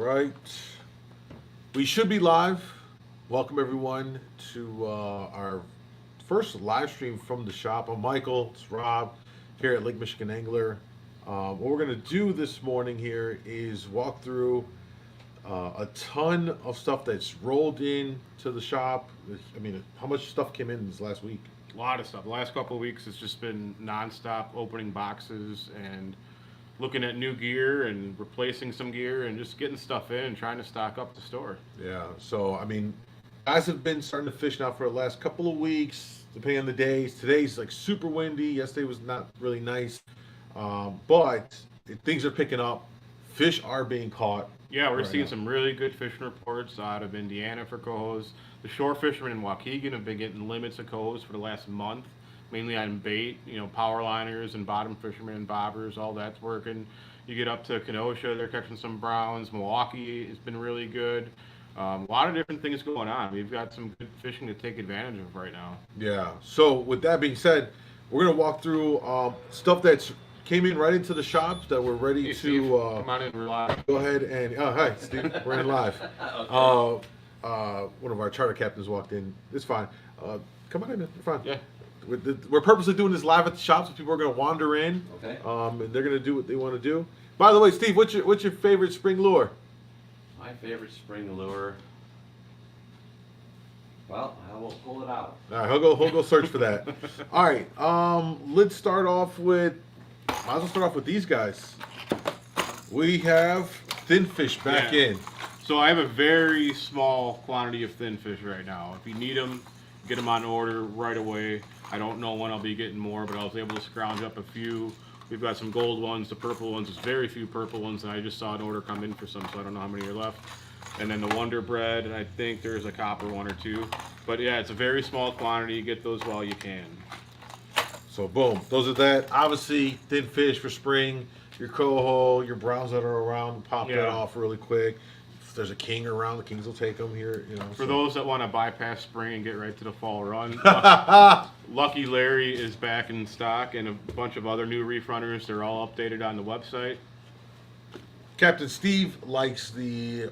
right. We should be live. Welcome everyone to our first live stream from the shop. I'm Michael. It's Rob here at Lake Michigan Angler. What we're gonna do this morning here is walk through a ton of stuff that's rolled in to the shop. I mean, how much stuff came in this last week? A lot of stuff. The last couple of weeks, it's just been nonstop opening boxes and looking at new gear and replacing some gear and just getting stuff in and trying to stock up the store. Yeah. So I mean, guys have been starting to fish now for the last couple of weeks, depending on the days. Today's like super windy. Yesterday was not really nice, but things are picking up. Fish are being caught. Yeah, we're right seeing now. some really good fishing reports out of Indiana for cohos. The shore fishermen in Waukegan have been getting limits of cohos for the last month, mainly on bait, power liners and bottom fishermen and bobbers, all that's working. You get up to Kenosha, they're catching some browns. Milwaukee has been really good. A lot of different things going on. We've got some good fishing to take advantage of right now. Yeah. So with that being said, we're gonna walk through stuff that's came in right into the shops that we're ready Hey, to Steve, come on in, we're live. go ahead and hi Steve, we're in live. One of our charter captains walked in. It's fine. Come on in, you're fine. Yeah. We're purposely doing this live at the shops, so people are gonna wander in. Okay. And they're gonna do what they want to do. By the way, Steve, what's your favorite spring lure? My favorite spring lure. Well, I will pull it out. All right, he'll go search for that. All right, let's start off with. Might as well start off with these guys. We have thin fish back Yeah. in. So I have a very small quantity of thin fish right now. If you need them, get them on order right away. I don't know when I'll be getting more, but I was able to scrounge up a few. We've got some gold ones, the purple ones. There's very few purple ones, and I just saw an order come in for some, so I don't know how many are left. And then the Wonder Bread, and I think there's a copper one or two. But yeah, it's a very small quantity. Get those while you can. So boom, those are that. Obviously, thin fish for spring. Your coho, your browns that are around, pop that Yeah. off really quick. If there's a king around, the kings will take them here. For those that want to bypass spring and get right to the fall run, Lucky Larry is back in stock, and a bunch of other new reef runners. They're all updated on the website. Captain Steve likes the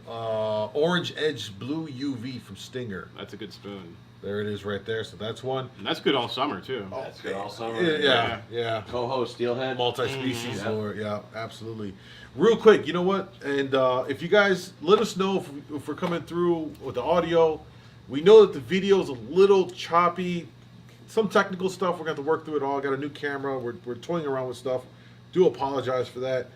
orange edge blue UV from Stinger. That's a good spoon. There it is right there. So that's one. And that's good all summer, too. That's good all summer. Yeah. Coho, steelhead. Multi-species Mhm. lure, yeah, absolutely. Real quick, you know what? And if you guys let us know if we're coming through with the audio. We know that the video is a little choppy. Some technical stuff, we're going to have to work through it all. Got a new camera. We're toying around with stuff. Do apologize for that.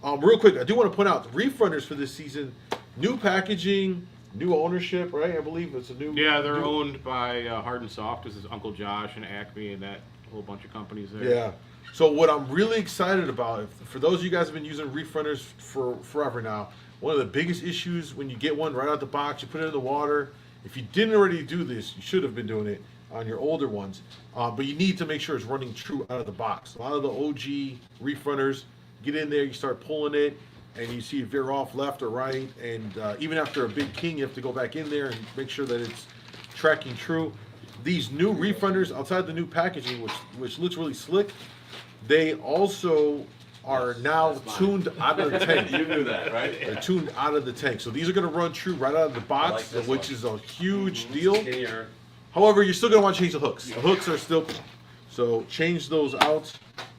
Real quick, I do want to point out the reef runners for this season. New packaging, new ownership, right? I believe it's a new. Yeah, they're new- owned by Hard and Soft. This is Uncle Josh and Acme and that whole bunch of companies there. Yeah. So what I'm really excited about, for those of you guys who have been using reef runners for forever now, one of the biggest issues when you get one right out the box, you put it in the water. If you didn't already do this, you should have been doing it on your older ones. But you need to make sure it's running true out of the box. A lot of the OG reef runners, get in there, you start pulling it, and you see it veer off left or right. And even after a big king, you have to go back in there and make sure that it's tracking true. These new reef runners, outside the new packaging, which looks really slick, they also are now that's mine. tuned out of the tank. You knew that, right? They're tuned out of the tank. So these are going to run true right out of the box, like this which one. is a huge deal. Skinnier. However, you're still going to want to change the hooks. The hooks are still, so change those out.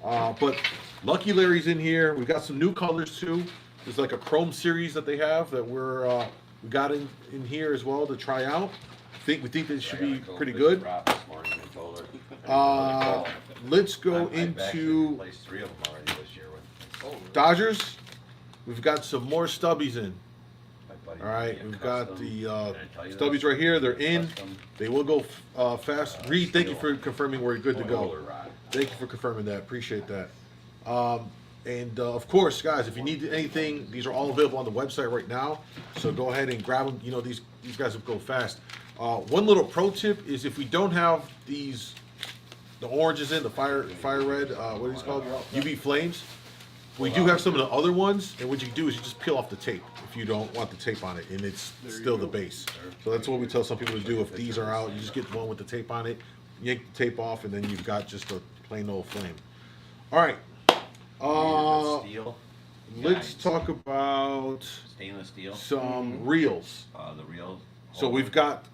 But Lucky Larry's in here. We've got some new colors too. There's like a chrome series that they have that we got in here as well to try out. We think that it should be pretty good. Let's go into Placed 3 of them already this year with Dodgers. We've got some more stubbies in. my buddy. All right, Yeah, we've got custom. the Did I tell you stubbies this? right here. They're in. Custom They will go fast. Reed, thank you for confirming we're good to go. roller rod. Thank you for confirming that. Appreciate that. And of course, guys, if you need anything, these are all available on the website right now. So go ahead and grab them. You know, these guys will go fast. One little pro tip is if we don't have the oranges in, the fire red, what are these called? UV flames. We do have some of the other ones, and what you can do is you just peel off the tape if you don't want the tape on it, and it's still the base. So that's what we tell some people to do. If these are out, you just get one with the tape on it, yank the tape off, and then you've got just a plain old flame. All right. Steel. let's talk about Stainless steel. some reels. The reels. So we've got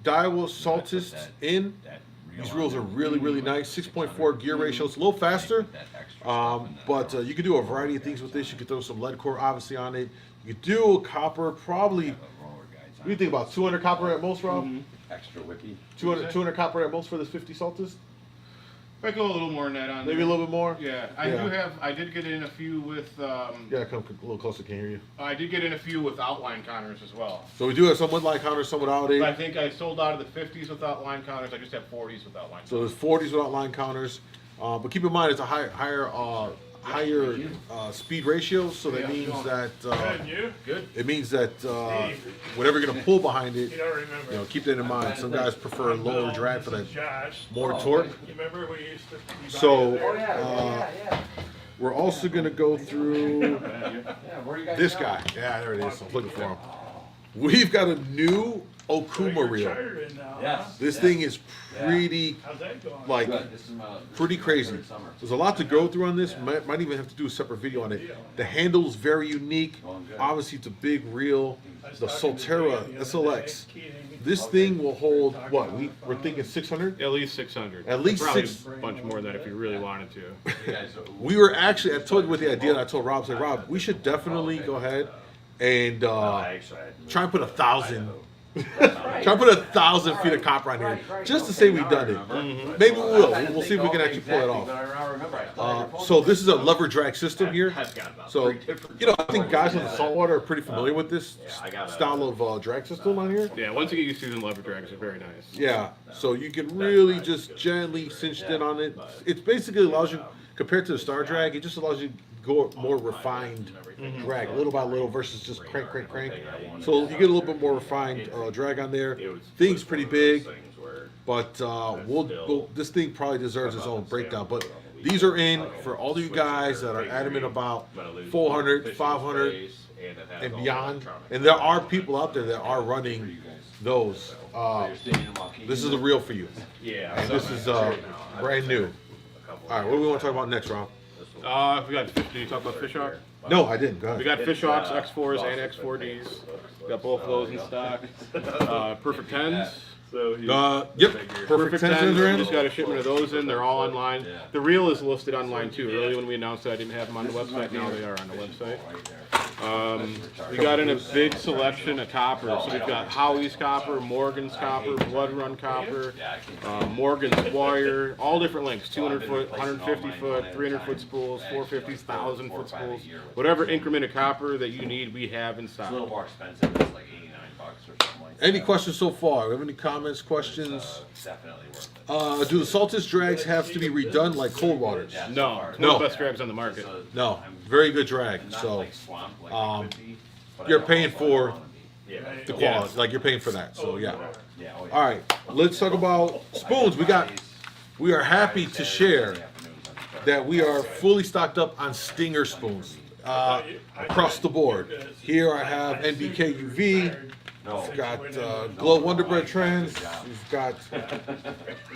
Daiwa Put Saltis that- in. that These reel reels on are there. really, really nice. 6.4 gear ratio. It's a little faster, Put that extra stuff in but the- you can do a variety of things with this. You could throw some lead core, obviously, on it. You could do a copper, probably. Have a roller guides What on do you think about 200 copper at most, Rob? it. Extra whippy. 200 copper at most for this 50 Saltis? I go a little more than that on Maybe there. a little bit more? Yeah, I did get in a few with. Yeah, come a little closer, can't hear you. I did get in a few with outline counters as well. So we do have some with line counters, some without But I it. think I sold out of the 50s without line counters. I just have 40s without line So counters. there's 40s without line counters. But keep in mind, it's a higher speed ratio, so that Yeah, means go on. that Good, you? Good. it means that whatever you're gonna pull behind it, You don't remember. you know, keep that in mind. Some guys prefer lower Bill, drag for this that is Josh. more torque. You remember we used to be So, buying there? We're also gonna go through Yeah, where you guys this going? guy. Yeah, there it is. I'm looking for him. We've got a new So Okuma you're reel. chartering now, huh? Yes. This yes. thing is pretty How's that going? like Good. This is my- pretty this is my crazy. third summer. There's a lot to go through on this. Might even have to do a separate video on it. The handle's very unique. Going good. Obviously, it's a big reel. I was The talking to Solterra Dave the other SLX. day, Keating. This thing will hold what? We're thinking 600. At least 600. At least Probably six- a bunch more than that if you really wanted to. You guys- We were actually. I told you what the idea. And I told Rob. I said, Rob, we should definitely go ahead and try and put 1,000. Try and put 1,000 feet of copper on here, just to say we've done it. Maybe we will. We'll see if we can actually pull it off. So this is a lever drag system here. So you know, I think guys on the saltwater are pretty familiar with this style of drag system on here. Yeah, once you get used to using lever drags, it's very nice. Yeah. So you can really just gently cinch in on it. It basically allows you, compared to the star drag, it just allows you to go more refined drag, little by little, versus just crank, crank, crank. So you get a little bit more refined drag on there. Thing's pretty big, but this thing probably deserves its own breakdown. But these are in for all of you guys that are adamant about 400, 500, and beyond. And there are people out there that are running those. This is a reel for you. Yeah. And this is brand new. All right, what do we want to talk about next, Rob? We got. Did you talk about fish hawk? No, I didn't. Go We ahead. got fish hawks, X4s and X4Ds. We got both of those in stock. Perfect 10s. Yep. Perfect 10s are We in. just got a shipment of those in. They're all online. The reel is listed online too. Earlier when we announced it, I didn't have them on the website. Now they are on the website. We got in a big selection of copper. So we've got Howie's copper, Morgan's copper, Blood Run copper, Morgan's wire, all different lengths: 200 foot, 150 foot, 300 foot spools, 450s, 1,000 foot spools. Whatever increment of copper that you need, we have in It's a stock. little more expensive. It's like $89 or something like that. Any questions so far? Have any comments, questions? Definitely worth it. Do the Saltis drags have to be redone like cold waters? No, No. no best drags on the market. No. Very good drag. Not So like swamp like it could be, but I you're don't paying know if I for wanna be. the quality, like you're paying for that. So yeah. Yeah, oh, yeah. All right. Let's talk about spoons. We are happy to share that we are fully stocked up on Stinger spoons across the board. Here I have NBK UV. We've got Glow Wonder Bread Trends. We've got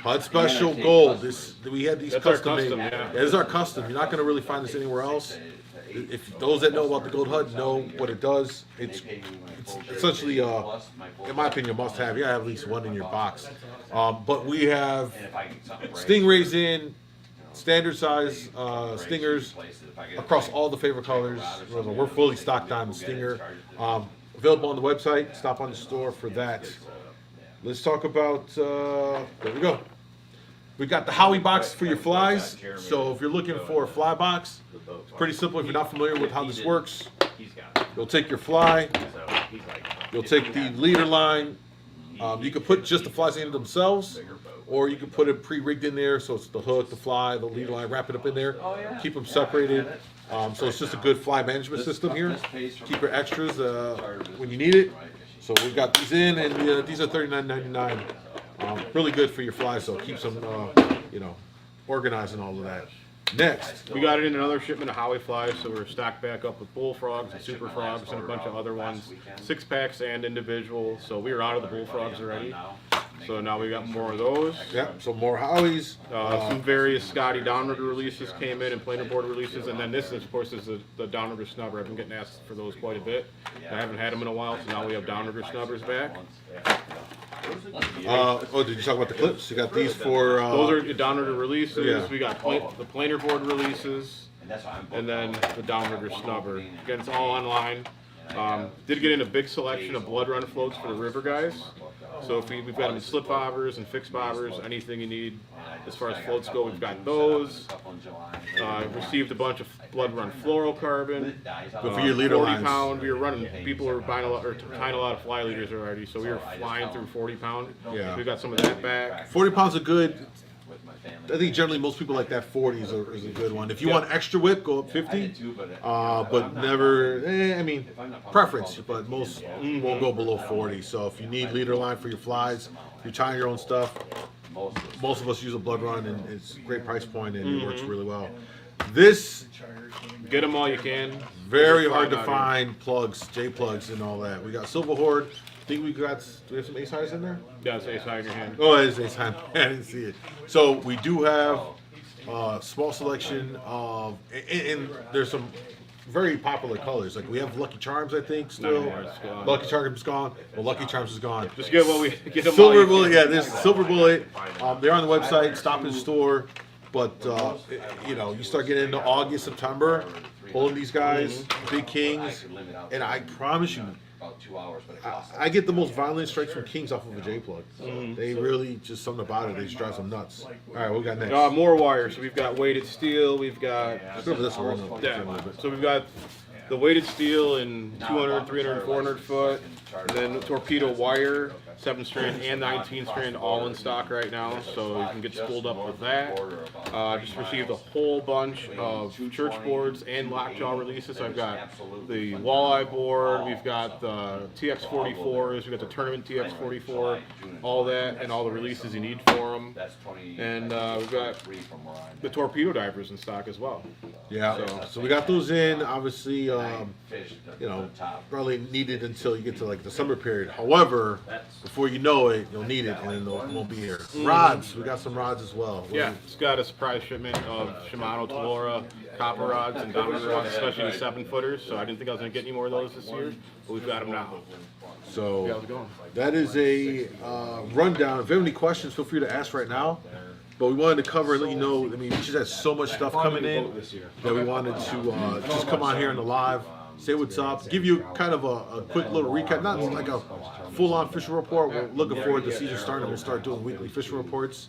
HUD Special Gold. We had these That's our custom made. custom, yeah. This is our custom. You're not going to really find this anywhere else. If those that know about the Gold HUD know what it does, it's essentially, in my opinion, a must-have. You gotta have at least one in your box. But we have Stingrays in, standard size Stingers across all the favorite colors. We're fully stocked on Stinger. Available on the website. Stop on the store for that. Let's talk about. There we go. We got the Howie box for your flies. So if you're looking for a fly box, it's pretty simple. If you're not familiar with how this works, you'll take your fly, you'll take the leader line. You can put just the flies in themselves, or you can put it pre-rigged in there. So it's the hook, the fly, the leader line. Wrap it up in there. Keep them separated. So it's just a good fly management system here. Keep your extras when you need it. So we've got these in, and these are $39.99. Really good for your flies, so keeps them, organized and all of that. Next, We got it in another shipment of Howie flies, so we're stocked back up with bullfrogs and super frogs and a bunch of other ones. 6-packs and individual, so we were out of the bullfrogs already. So now we got more of those. Yep. So more Howies. Some various Scotty downrigger releases came in and planer board releases, and then this, of course, is the downrigger snubber. I've been getting asked for those quite a bit. I haven't had them in a while, so now we have downrigger snubbers back. Did you talk about the clips? You got these for. Those are the downrigger releases. Yeah. We got the planer board releases, and then the downrigger snubber. Again, it's all online. Did get in a big selection of blood run floats for the river guys. So if we've got them in slip bobbers and fixed bobbers, anything you need as far as floats go, we've got those. Received a bunch of blood run fluorocarbon. But for your leader 40 lines. pound. We were running. People were buying a lot or tying a lot of fly leaders already, so we were flying through 40 pound. Yeah. We got some of that back. 40 pounds are good. I think generally most people like that 40 is a good one. If you want extra whip, go up 50. But never, I mean, preference, but most won't go below 40. So if you need leader line for your flies, if you're tying your own stuff, most of us use a blood run, and it's a great price point, and it works really well. This, Get them all you can. very hard to find plugs, J plugs and all that. We got Silver Horde. I think do we have some ace highs in there? Yeah, it's ace high in your hand. Oh, it is ace high. I didn't see it. So we do have a small selection of, and there's some very popular colors. Like we have Lucky Charms, I think, still. No, it's gone. Lucky Charms is gone. Well, Lucky Charms is gone. Just get what we get them all Silver you Bullet, can. yeah, there's Silver Bullet. They're on the website, stop in store. But, you start getting into August, September, pulling these guys, big kings, and I promise you, I get the most violent strikes from kings off of a J plug. They really, just something about it, they just drive them nuts. All right, what we got next? More wire. So we've got weighted steel. We've got Let's go over this one. So we've got the weighted steel in 200, 300, 400 foot. And then torpedo wire, 7 strand and 19 strand, all in stock right now. So you can get spooled up with that. Just received a whole bunch of church boards and lockjaw releases. I've got the walleye board. We've got the TX44s. We've got the tournament TX44. All that and all the releases you need for them. And we've got the torpedo divers in stock as well. Yeah, so we got those in. Obviously, probably needed until you get to like the summer period. However, before you know it, you'll need it, and then it won't be here. Rods, we got some rods as well. Yeah, it's got a surprise shipment of Shimano Telora copper rods and downriver rods, especially the 7-footers. So I didn't think I was going to get any more of those this year, but we've got them now. So how's it going? that is a rundown. If you have any questions, feel free to ask right now. But we wanted to cover and let you know, I mean, we just had so much stuff coming in that we wanted to just come on here on the live, say what's up, give you kind of a quick little recap, not like a full-on fishing report. We're looking forward to the season starting. We'll start doing weekly fishing reports.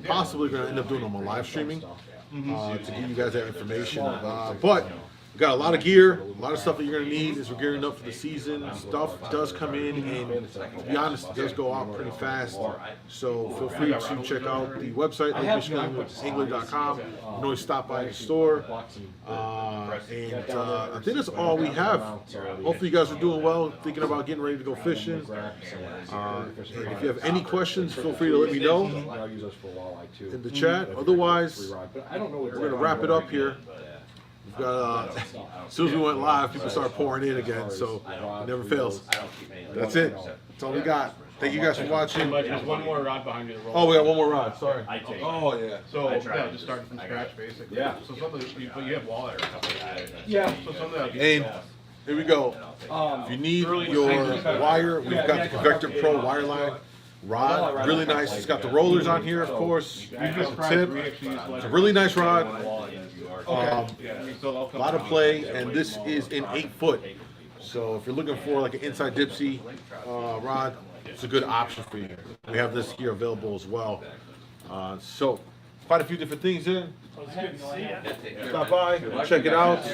Possibly going to end up doing them on live streaming to give you guys that information. But we got a lot of gear, a lot of stuff that you're going to need as we're gearing up for the season. Stuff does come in, and to be honest, it does go out pretty fast. So feel free to check out the website, LakeMichiganAngler.com. You can always stop by the store. I think that's all we have. Hopefully you guys are doing well, thinking about getting ready to go fishing. And if you have any questions, feel free to let me know in the chat. Otherwise, we're going to wrap it up here. We've got, as soon as we went live, people started pouring in again, so it never fails. That's it. That's all we got. Thank you guys for watching. There's one more rod behind you. Oh, we got one more rod. Sorry. Oh, yeah. So yeah, just starting from scratch, basically. Yeah. So something, but you have walleye or something. Yeah. So something that And here we go. If you need your wire, we've got the Convector Pro wireline rod. Really nice. It's got the rollers on here, of course. The tip. It's a really nice rod. A lot of play, and this is in 8-foot. So if you're looking for like an inside dipsy rod, it's a good option for you. We have this here available as well. So quite a few different things in. Stop by, check it out.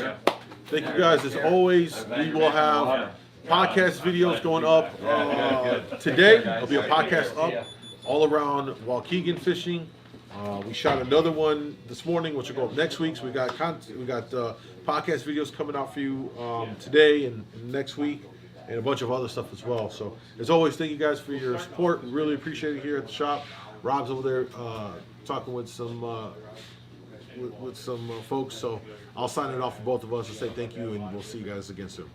Thank you guys. As always, we will have podcast videos going up today. There'll be a podcast up all around Waukegan fishing. We shot another one this morning, which will go up next week. So we got podcast videos coming out for you today and next week, and a bunch of other stuff as well. So as always, thank you guys for your support. We really appreciate it here at the shop. Rob's over there talking with some folks. So I'll sign it off for both of us and say thank you, and we'll see you guys again soon.